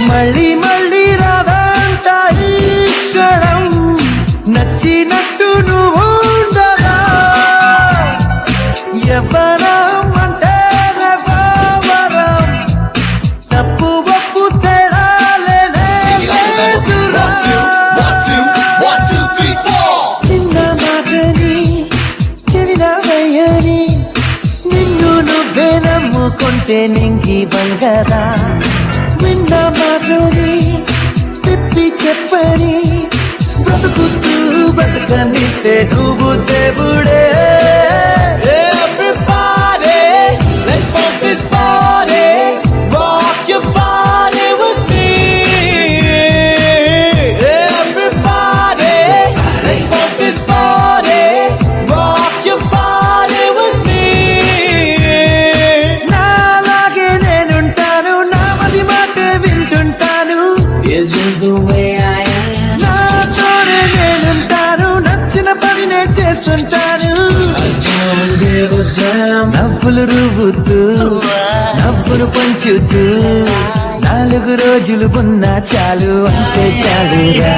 మళ్ళీ మళ్ళీ రాదంట ఈ క్షణం నచ్చినట్టు నువ్వు ఉండగా ఎవరం అంటే వరం తప్పు ఒప్పు తేడా చిన్న మాటని చెవిన వయ్యని నిన్ను నువ్వే నమ్ముకుంటే నింగి బంగదా విన్న మాటని తిప్పి చెప్పని బ్రతుకుతూ బ్రతకనిస్తే నువ్వు దేవుడే. Everybody, let's smoke this party, rock your body with me. Everybody, let's smoke this party, rock your body with me. నాలాగే నేనుంటాను నా మది మాట వింటుంటాను It's just the way I am. నా తోడే నేనుంటాను నచ్చిన పని నేను చేస్తుంటాను Don't give a damn. నవ్వులు రువ్వుతూ నవ్వులు పంచుతూ 4 రోజులు ఉన్నా చాలు అంతే చాలురా.